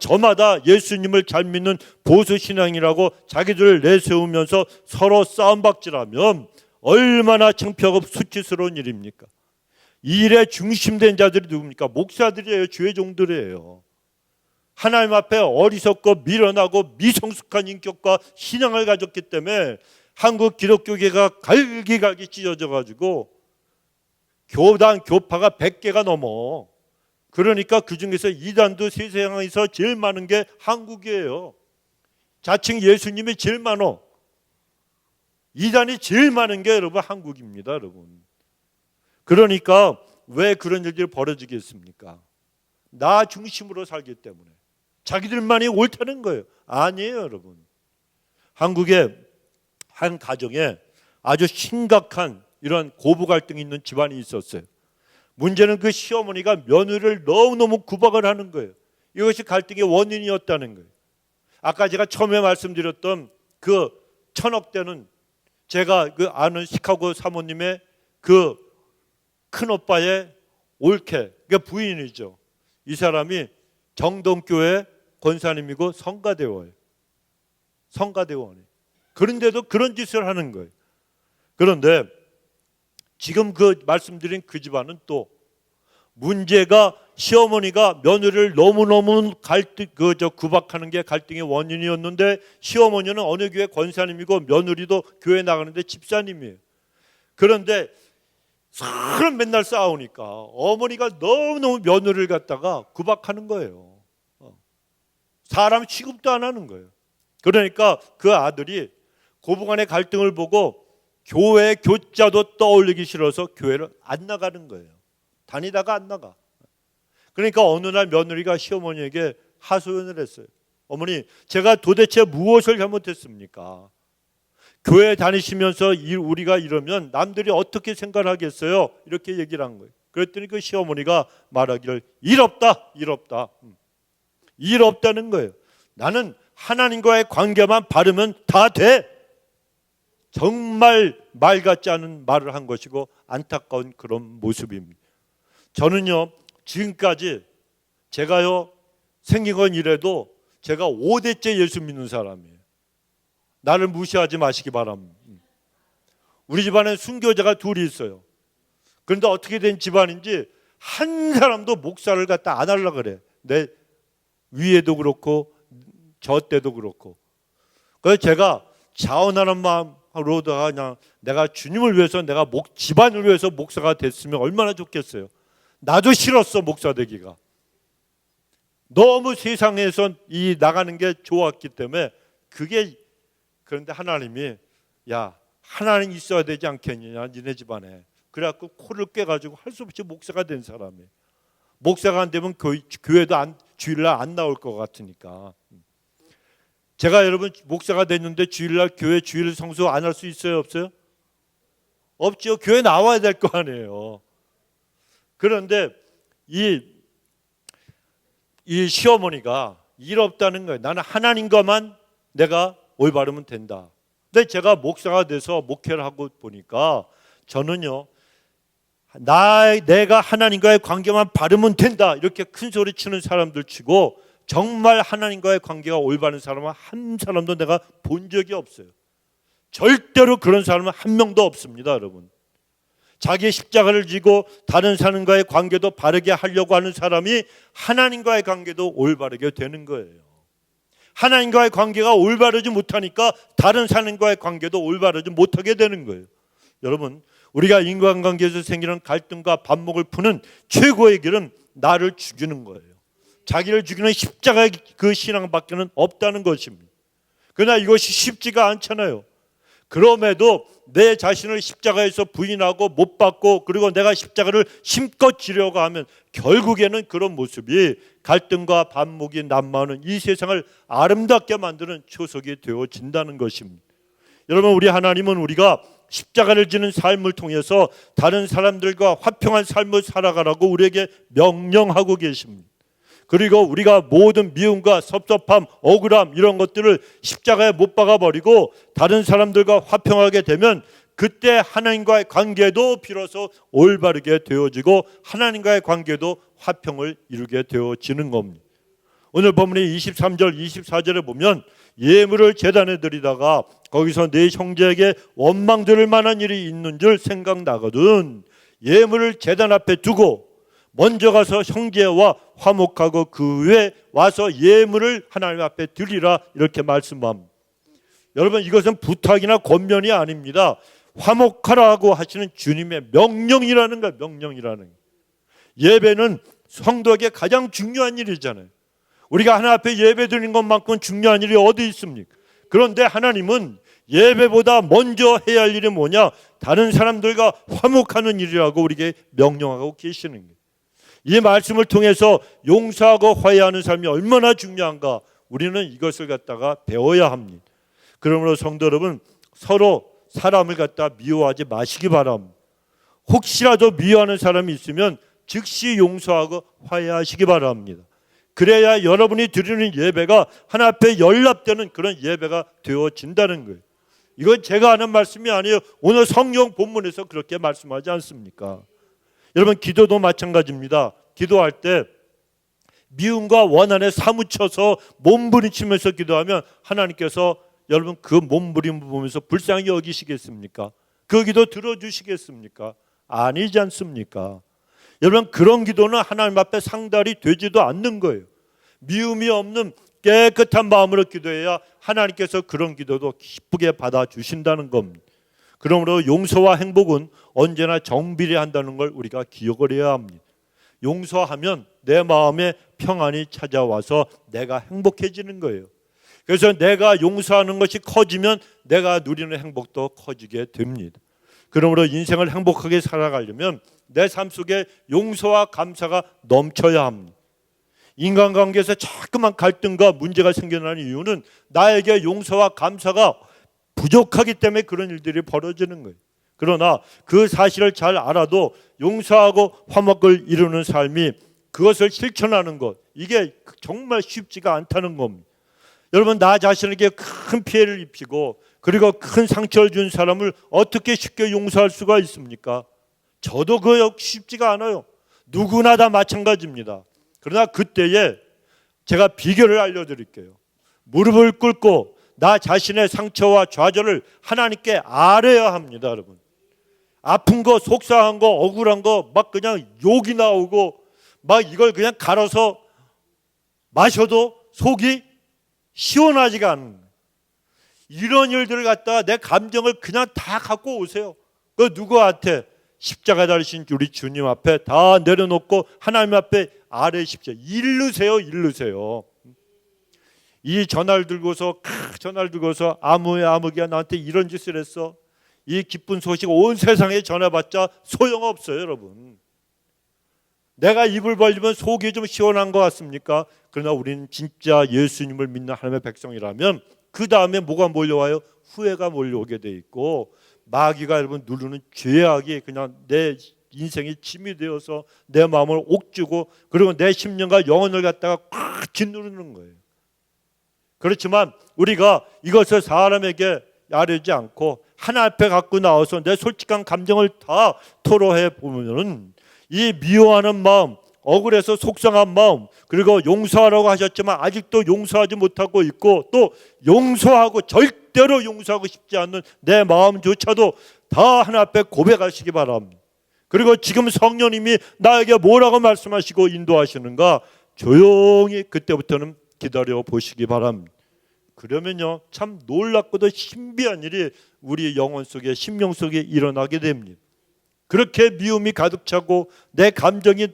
저마다 예수님을 잘 믿는 보수 신앙이라고 자기들을 내세우면서 서로 싸움박질하면 얼마나 창피하고 수치스러운 일입니까? 이 일에 중심된 자들이 누굽니까? 목사들이에요. 주의 종들이에요. 하나님 앞에 어리석고 미련하고 미성숙한 인격과 신앙을 가졌기 때문에 한국 기독교계가 갈기갈기 찢어져 가지고 교단 교파가 100개가 넘어. 그러니까 그중에서 이단도 세상에서 제일 많은 게 한국이에요. 자칭 예수님이 제일 많어. 이단이 제일 많은 게 여러분 한국입니다, 여러분. 그러니까 왜 그런 일들이 벌어지겠습니까? 나 중심으로 살기 때문에. 자기들만이 옳다는 거예요. 아니에요, 여러분. 한국의 한 가정에 아주 심각한 이런 고부 갈등이 있는 집안이 있었어요. 문제는 그 시어머니가 며느리를 너무너무 구박을 하는 거예요. 이것이 갈등의 원인이었다는 거예요. 아까 제가 처음에 말씀드렸던 그 1,000억대는 제가 그 아는 시카고 사모님의 그 큰오빠의 올케, 그러니까 부인이죠. 이 사람이 정동교회 권사님이고 성가대원이에요. 그런데도 그런 짓을 하는 거예요. 그런데 지금 그 말씀드린 그 집안은 또 문제가 시어머니가 며느리를 너무너무 구박하는 게 갈등의 원인이었는데, 시어머니는 어느 교회 권사님이고 며느리도 교회 나가는데 집사님이에요. 그런데 사람 맨날 싸우니까 어머니가 너무너무 며느리를 갖다가 구박하는 거예요. 사람 취급도 안 하는 거예요. 그러니까 그 아들이 고부간의 갈등을 보고 교회 교자도 떠올리기 싫어서 교회를 안 나가는 거예요. 다니다가 안 나가. 그러니까 어느 날 며느리가 시어머니에게 하소연을 했어요. 어머니, 제가 도대체 무엇을 잘못했습니까? 교회 다니시면서 우리가 이러면 남들이 어떻게 생각하겠어요? 이렇게 얘기를 한 거예요. 그랬더니 그 시어머니가 말하기를 일 없다. 일 없다는 거예요. 나는 하나님과의 관계만 바르면 다 돼. 정말 말 같지 않은 말을 한 것이고 안타까운 그런 모습입니다. 저는요, 지금까지 제가요 생긴 건 이래도 제가 5대째 예수 믿는 사람이에요. 나를 무시하지 마시기 바랍니다. 우리 집안에 순교자가 둘이 있어요. 그런데 어떻게 된 집안인지 한 사람도 목사를 갖다 안 하려고 그래. 내 위에도 그렇고 저 때도 그렇고. 그래서 제가 자원하는 마음으로다가 그냥 내가 주님을 위해서, 내가 집안을 위해서 목사가 됐으면 얼마나 좋겠어요. 나도 싫었어, 목사 되기가. 너무 세상에서 이 나가는 게 좋았기 때문에 그게. 그런데 하나님이 야, 하나님 있어야 되지 않겠느냐 니네 집안에. 그래갖고 코를 깨가지고 할 수 없이 목사가 된 사람이에요. 목사가 안 되면 교회도 주일날 안 나올 것 같으니까. 제가 여러분 목사가 됐는데 주일날 교회 주일 성수 안 할 수 있어요, 없어요? 없죠. 교회 나와야 될 거 아니에요. 그런데 이 시어머니가 일 없다는 거예요. 나는 하나님과만 내가 올바르면 된다. 근데 제가 목사가 돼서 목회를 하고 보니까 저는요, 내가 하나님과의 관계만 바르면 된다 이렇게 큰 소리 치는 사람들 치고 정말 하나님과의 관계가 올바른 사람은 한 사람도 내가 본 적이 없어요. 절대로 그런 사람은 한 명도 없습니다, 여러분. 자기의 십자가를 지고 다른 사람과의 관계도 바르게 하려고 하는 사람이 하나님과의 관계도 올바르게 되는 거예요. 하나님과의 관계가 올바르지 못하니까 다른 사람과의 관계도 올바르지 못하게 되는 거예요. 여러분, 우리가 인간관계에서 생기는 갈등과 반목을 푸는 최고의 길은 나를 죽이는 거예요. 자기를 죽이는 십자가의 그 신앙밖에는 없다는 것입니다. 그러나 이것이 쉽지가 않잖아요. 그럼에도 내 자신을 십자가에서 부인하고 못 받고 그리고 내가 십자가를 힘껏 지려고 하면 결국에는 그런 모습이 갈등과 반목이 난무하는 이 세상을 아름답게 만드는 초석이 되어진다는 것입니다. 여러분, 우리 하나님은 우리가 십자가를 지는 삶을 통해서 다른 사람들과 화평한 삶을 살아가라고 우리에게 명령하고 계십니다. 그리고 우리가 모든 미움과 섭섭함, 억울함 이런 것들을 십자가에 못 박아버리고 다른 사람들과 화평하게 되면 그때 하나님과의 관계도 비로소 올바르게 되어지고 하나님과의 관계도 화평을 이루게 되어지는 겁니다. 오늘 본문의 23절, 24절에 보면 예물을 제단에 드리다가 거기서 내 형제에게 원망 들을 만한 일이 있는 줄 생각나거든 예물을 제단 앞에 두고 먼저 가서 형제와 화목하고 그 후에 와서 예물을 하나님 앞에 드리라 이렇게 말씀합니다. 여러분, 이것은 부탁이나 권면이 아닙니다. 화목하라고 하시는 주님의 명령이라는 거예요. 명령이라는 거예요. 예배는 성도에게 가장 중요한 일이잖아요. 우리가 하나님 앞에 예배 드리는 것만큼 중요한 일이 어디 있습니까? 그런데 하나님은 예배보다 먼저 해야 할 일이 뭐냐? 다른 사람들과 화목하는 일이라고 우리에게 명령하고 계시는 거예요. 이 말씀을 통해서 용서하고 화해하는 삶이 얼마나 중요한가 우리는 이것을 갖다가 배워야 합니다. 그러므로 성도 여러분, 서로 사람을 갖다 미워하지 마시기 바랍니다. 혹시라도 미워하는 사람이 있으면 즉시 용서하고 화해하시기 바랍니다. 그래야 여러분이 드리는 예배가 하나님 앞에 연락되는 그런 예배가 되어진다는 거예요. 이건 제가 하는 말씀이 아니에요. 오늘 성경 본문에서 그렇게 말씀하지 않습니까? 여러분, 기도도 마찬가지입니다. 기도할 때 미움과 원한에 사무쳐서 몸부림치면서 기도하면 하나님께서 여러분 그 몸부림을 보면서 불쌍히 여기시겠습니까? 그 기도 들어주시겠습니까? 아니지 않습니까? 여러분, 그런 기도는 하나님 앞에 상달이 되지도 않는 거예요. 미움이 없는 깨끗한 마음으로 기도해야 하나님께서 그런 기도도 기쁘게 받아주신다는 겁니다. 그러므로 용서와 행복은 언제나 정비례한다는 걸 우리가 기억을 해야 합니다. 용서하면 내 마음에 평안이 찾아와서 내가 행복해지는 거예요. 그래서 내가 용서하는 것이 커지면 내가 누리는 행복도 커지게 됩니다. 그러므로 인생을 행복하게 살아가려면 내 삶 속에 용서와 감사가 넘쳐야 합니다. 인간관계에서 자꾸만 갈등과 문제가 생겨나는 이유는 나에게 용서와 감사가 부족하기 때문에 그런 일들이 벌어지는 거예요. 그러나 그 사실을 잘 알아도 용서하고 화목을 이루는 삶이, 그것을 실천하는 것, 이게 정말 쉽지가 않다는 겁니다. 여러분, 나 자신에게 큰 피해를 입히고 그리고 큰 상처를 준 사람을 어떻게 쉽게 용서할 수가 있습니까? 저도 그거 쉽지가 않아요. 누구나 다 마찬가지입니다. 그러나 그때에 제가 비결을 알려드릴게요. 무릎을 꿇고 나 자신의 상처와 좌절을 하나님께 아뢰야 합니다. 여러분, 아픈 거, 속상한 거, 억울한 거 막 그냥 욕이 나오고 막 이걸 그냥 갈아서 마셔도 속이 시원하지가 않은 거예요. 이런 일들을 갖다가 내 감정을 그냥 다 갖고 오세요. 그 누구한테? 십자가 달리신 우리 주님 앞에 다 내려놓고 하나님 앞에 아뢰십시오. 일르세요. 이 전화를 들고서 아무개가 나한테 이런 짓을 했어. 이 기쁜 소식 온 세상에 전해봤자 소용없어요. 여러분, 내가 입을 벌리면 속이 좀 시원한 것 같습니까? 그러나 우리는 진짜 예수님을 믿는 하나님의 백성이라면 그 다음에 뭐가 몰려와요? 후회가 몰려오게 돼 있고, 마귀가 여러분 누르는 죄악이 그냥 내 인생이 짐이 되어서 내 마음을 옥주고 그리고 내 심령과 영혼을 갖다가 꽉 짓누르는 거예요. 그렇지만 우리가 이것을 사람에게 아뢰지 않고 하나 앞에 갖고 나와서 내 솔직한 감정을 다 토로해 보면은 이 미워하는 마음, 억울해서 속상한 마음, 그리고 용서하라고 하셨지만 아직도 용서하지 못하고 있고, 또 용서하고 절대로 용서하고 싶지 않는 내 마음조차도 다 하나 앞에 고백하시기 바랍니다. 그리고 지금 성령님이 나에게 뭐라고 말씀하시고 인도하시는가 조용히 그때부터는 기다려 보시기 바랍니다. 그러면요, 참 놀랍고도 신비한 일이 우리 영혼 속에, 심령 속에 일어나게 됩니다. 그렇게 미움이 가득 차고 내 감정이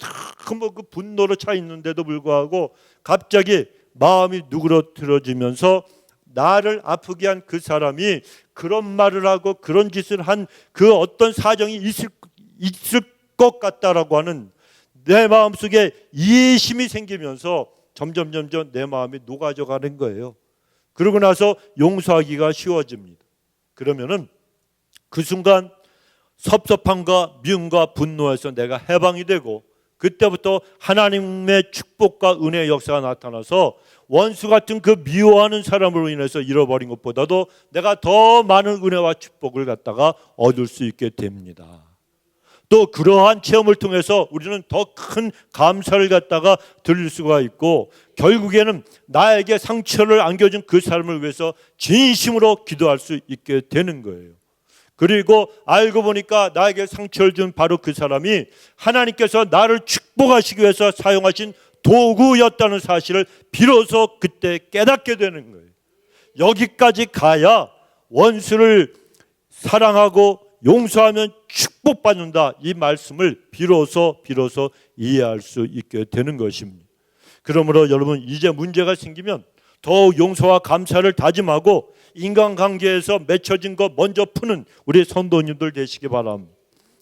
너무 그 분노로 차 있는데도 불구하고 갑자기 마음이 누그러뜨려지면서 나를 아프게 한 그 사람이 그런 말을 하고 그런 짓을 한 그 어떤 사정이 있을 것 같다라고 하는 내 마음속에 이해심이 생기면서 점점 내 마음이 녹아져 가는 거예요. 그러고 나서 용서하기가 쉬워집니다. 그러면은 그 순간 섭섭함과 미움과 분노에서 내가 해방이 되고, 그때부터 하나님의 축복과 은혜의 역사가 나타나서 원수 같은 그 미워하는 사람으로 인해서 잃어버린 것보다도 내가 더 많은 은혜와 축복을 갖다가 얻을 수 있게 됩니다. 또 그러한 체험을 통해서 우리는 더 큰 감사를 갖다가 드릴 수가 있고, 결국에는 나에게 상처를 안겨준 그 사람을 위해서 진심으로 기도할 수 있게 되는 거예요. 그리고 알고 보니까 나에게 상처를 준 바로 그 사람이 하나님께서 나를 축복하시기 위해서 사용하신 도구였다는 사실을 비로소 그때 깨닫게 되는 거예요. 여기까지 가야 원수를 사랑하고 용서하면 축복받는다, 이 말씀을 비로소 이해할 수 있게 되는 것입니다. 그러므로 여러분, 이제 문제가 생기면 더욱 용서와 감사를 다짐하고 인간관계에서 맺혀진 것 먼저 푸는 우리 성도님들 되시기 바랍니다.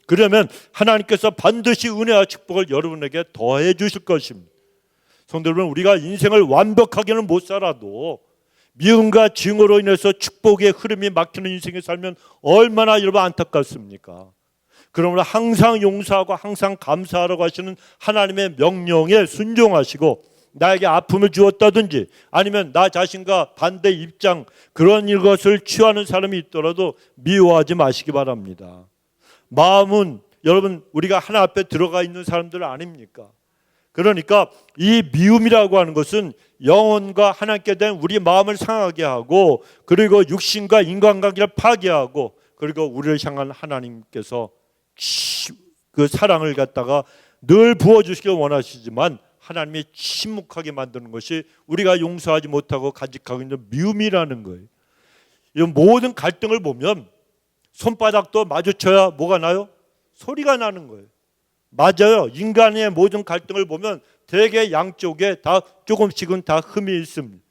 그러면 하나님께서 반드시 은혜와 축복을 여러분에게 더해 주실 것입니다. 성도 여러분, 우리가 인생을 완벽하게는 못 살아도 미움과 증오로 인해서 축복의 흐름이 막히는 인생에 살면 얼마나 여러분 안타깝습니까? 그러므로 항상 용서하고 항상 감사하라고 하시는 하나님의 명령에 순종하시고, 나에게 아픔을 주었다든지 아니면 나 자신과 반대 입장 그런 것을 취하는 사람이 있더라도 미워하지 마시기 바랍니다. 마음은 여러분 우리가 하나 앞에 들어가 있는 사람들 아닙니까? 그러니까 이 미움이라고 하는 것은 영혼과 하나님께 대한 우리 마음을 상하게 하고, 그리고 육신과 인간관계를 파괴하고, 그리고 우리를 향한 하나님께서 그 사랑을 갖다가 늘 부어주시길 원하시지만 하나님이 침묵하게 만드는 것이 우리가 용서하지 못하고 간직하고 있는 미움이라는 거예요. 이 모든 갈등을 보면 손바닥도 마주쳐야 뭐가 나요? 소리가 나는 거예요. 맞아요. 인간의 모든 갈등을 보면 대개 양쪽에 다 조금씩은 다 흠이 있습니다.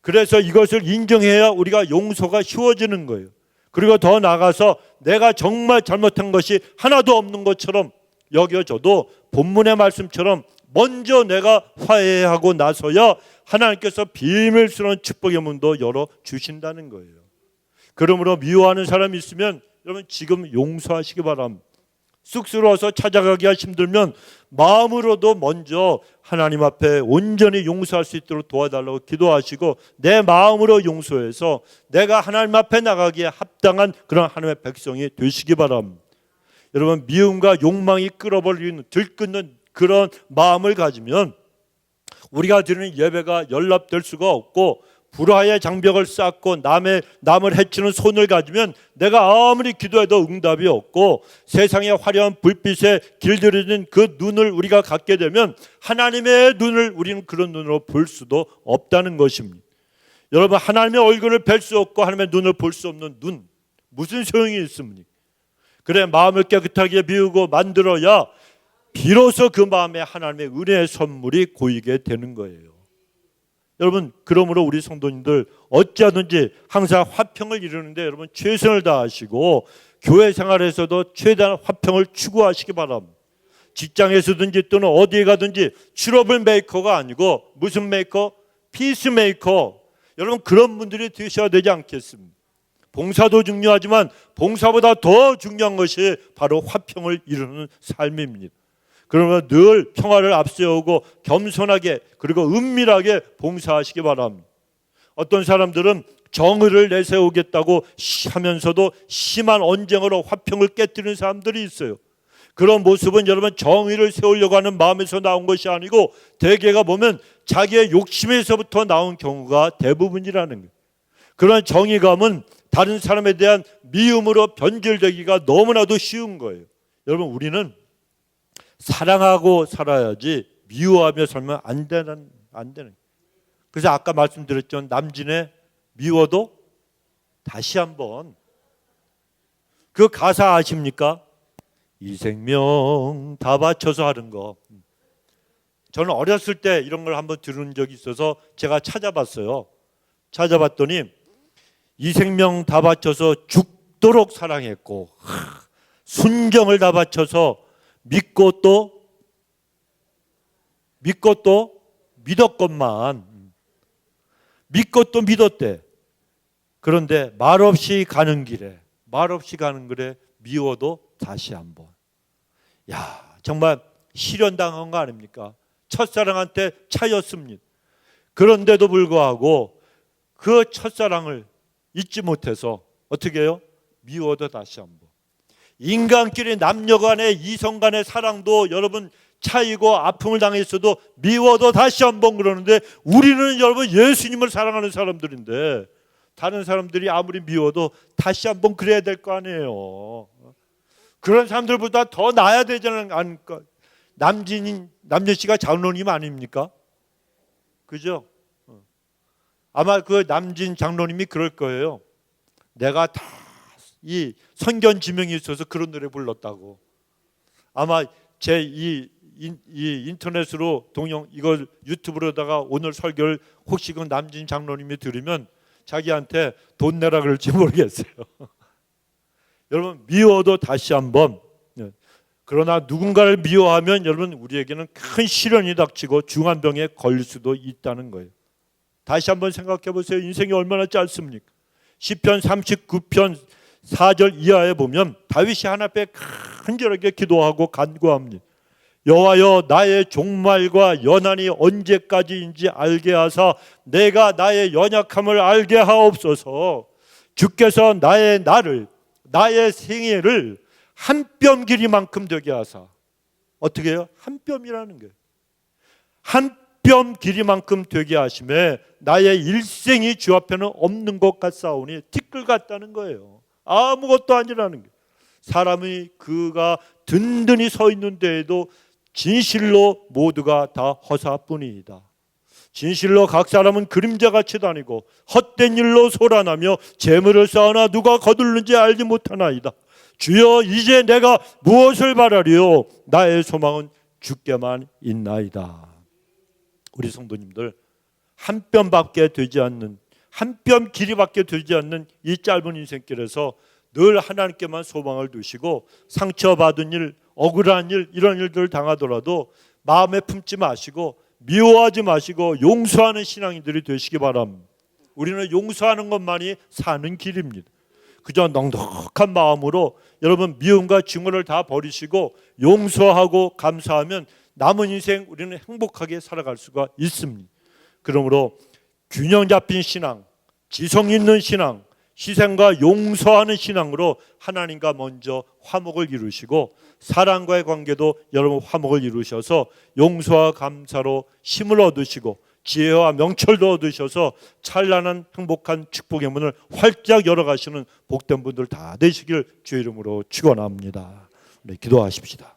그래서 이것을 인정해야 우리가 용서가 쉬워지는 거예요. 그리고 더 나아가서 내가 정말 잘못한 것이 하나도 없는 것처럼 여겨져도 본문의 말씀처럼 먼저 내가 화해하고 나서야 하나님께서 비밀스러운 축복의 문도 열어주신다는 거예요. 그러므로 미워하는 사람이 있으면 여러분 지금 용서하시기 바랍니다. 쑥스러워서 찾아가기가 힘들면 마음으로도 먼저 하나님 앞에 온전히 용서할 수 있도록 도와달라고 기도하시고, 내 마음으로 용서해서 내가 하나님 앞에 나가기에 합당한 그런 하나님의 백성이 되시기 바랍니다. 여러분 미움과 욕망이 끌어버리는 들끓는 그런 마음을 가지면 우리가 드리는 예배가 연락될 수가 없고, 불화의 장벽을 쌓고 남을 해치는 손을 가지면 내가 아무리 기도해도 응답이 없고, 세상의 화려한 불빛에 길들여진 그 눈을 우리가 갖게 되면 하나님의 눈을 우리는 그런 눈으로 볼 수도 없다는 것입니다. 여러분 하나님의 얼굴을 뵐 수 없고 하나님의 눈을 볼 수 없는 눈, 무슨 소용이 있습니까? 그래 마음을 깨끗하게 비우고 만들어야 비로소 그 마음에 하나님의 은혜의 선물이 고이게 되는 거예요. 여러분 그러므로 우리 성도님들 어찌하든지 항상 화평을 이루는데 여러분 최선을 다하시고, 교회 생활에서도 최대한 화평을 추구하시기 바랍니다. 직장에서든지 또는 어디에 가든지 트러블 메이커가 아니고 무슨 메이커? 피스 메이커. 여러분 그런 분들이 되셔야 되지 않겠습니까? 봉사도 중요하지만 봉사보다 더 중요한 것이 바로 화평을 이루는 삶입니다. 그러면 늘 평화를 앞세우고 겸손하게 그리고 은밀하게 봉사하시기 바랍니다. 어떤 사람들은 정의를 내세우겠다고 하면서도 심한 언쟁으로 화평을 깨뜨리는 사람들이 있어요. 그런 모습은 여러분 정의를 세우려고 하는 마음에서 나온 것이 아니고 대개가 보면 자기의 욕심에서부터 나온 경우가 대부분이라는 거예요. 그런 정의감은 다른 사람에 대한 미움으로 변질되기가 너무나도 쉬운 거예요. 여러분 우리는 사랑하고 살아야지 미워하며 살면 안 되는. 그래서 아까 말씀드렸죠. 남진의 미워도 다시 한번, 그 가사 아십니까? 이 생명 다 바쳐서 하는 거. 저는 어렸을 때 이런 걸 한번 들은 적이 있어서 제가 찾아봤어요. 찾아봤더니 이 생명 다 바쳐서 죽도록 사랑했고, 순정을 다 바쳐서 믿고 또 믿었건만, 믿고 또 믿었대. 그런데 말없이 가는 길에 미워도 다시 한번. 야, 정말 실현당한 거 아닙니까? 첫사랑한테 차였습니다. 그런데도 불구하고 그 첫사랑을 잊지 못해서 어떻게 해요? 미워도 다시 한번. 인간끼리 남녀간의 이성간의 사랑도 여러분 차이고 아픔을 당했어도 미워도 다시 한번 그러는데, 우리는 여러분 예수님을 사랑하는 사람들인데 다른 사람들이 아무리 미워도 다시 한번 그래야 될 거 아니에요. 그런 사람들보다 더 나아야 되지 않을까? 남진 씨가 장로님 아닙니까? 그죠? 아마 그 남진 장로님이 그럴 거예요. 내가 다 이 선견 지명이 있어서 그런 노래 불렀다고. 아마 제 이 인터넷으로 동영 이걸 유튜브로다가 오늘 설교를 혹시 그 남진 장로님이 들으면 자기한테 돈 내라 그럴지 모르겠어요. 여러분 미워도 다시 한번. 그러나 누군가를 미워하면 여러분 우리에게는 큰 시련이 닥치고 중한 병에 걸릴 수도 있다는 거예요. 다시 한번 생각해 보세요. 인생이 얼마나 짧습니까? 시편 39편 4절 이하에 보면 다윗이 하나님 앞에 간절하게 기도하고 간구합니다. 여호와여, 나의 종말과 연한이 언제까지인지 알게 하사 내가 나의 연약함을 알게 하옵소서. 주께서 나의 날을, 나의 생애를 한 뼘 길이만큼 되게 하사. 어떻게 해요? 한 뼘이라는 거예요. 한 뼘 길이만큼 되게 하심에 나의 일생이 주 앞에는 없는 것 같사오니, 티끌 같다는 거예요. 아무것도 아니라는 거예요. 사람이 그가 든든히 서 있는 데에도 진실로 모두가 다 허사뿐이다. 진실로 각 사람은 그림자같이 다니고 헛된 일로 소란하며 재물을 쌓으나 누가 거둘는지 알지 못하나이다. 주여, 이제 내가 무엇을 바라리요? 나의 소망은 주께만 있나이다. 우리 성도님들, 한 뼘밖에 되지 않는, 한 뼘 길이밖에 되지 않는 이 짧은 인생길에서 늘 하나님께만 소망을 두시고 상처받은 일, 억울한 일, 이런 일들을 당하더라도 마음에 품지 마시고 미워하지 마시고 용서하는 신앙인들이 되시기 바랍니다. 우리는 용서하는 것만이 사는 길입니다. 그저 넉넉한 마음으로 여러분 미움과 증오를 다 버리시고 용서하고 감사하면 남은 인생 우리는 행복하게 살아갈 수가 있습니다. 그러므로 균형 잡힌 신앙, 지성 있는 신앙, 희생과 용서하는 신앙으로 하나님과 먼저 화목을 이루시고 사랑과의 관계도 여러분 화목을 이루셔서 용서와 감사로 힘을 얻으시고 지혜와 명철도 얻으셔서 찬란한 행복한 축복의 문을 활짝 열어가시는 복된 분들 다 되시길 주의 이름으로 축원합니다. 네, 기도하십시다.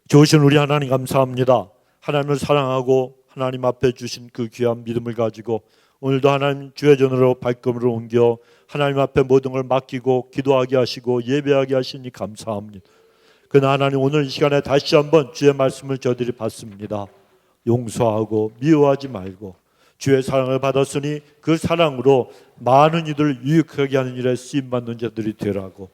좋으신 우리 하나님 감사합니다. 하나님을 사랑하고 하나님 앞에 주신 그 귀한 믿음을 가지고 오늘도 하나님 주의 전으로 발걸음을 옮겨 하나님 앞에 모든 걸 맡기고 기도하게 하시고 예배하게 하시니 감사합니다. 그러나 하나님, 오늘 이 시간에 다시 한번 주의 말씀을 저들이 받습니다. 용서하고 미워하지 말고 주의 사랑을 받았으니 그 사랑으로 많은 이들을 유익하게 하는 일에 쓰임받는 자들이 되라고,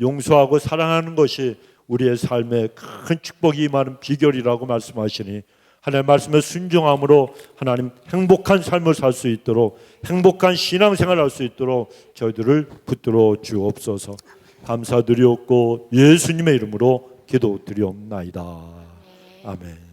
용서하고 사랑하는 것이 우리의 삶에 큰 축복이 임하는 비결이라고 말씀하시니 하나님의 말씀에 순종함으로 하나님 행복한 삶을 살 수 있도록, 행복한 신앙생활을 할 수 있도록 저희들을 붙들어 주옵소서. 감사드리옵고 예수님의 이름으로 기도드리옵나이다. 아멘.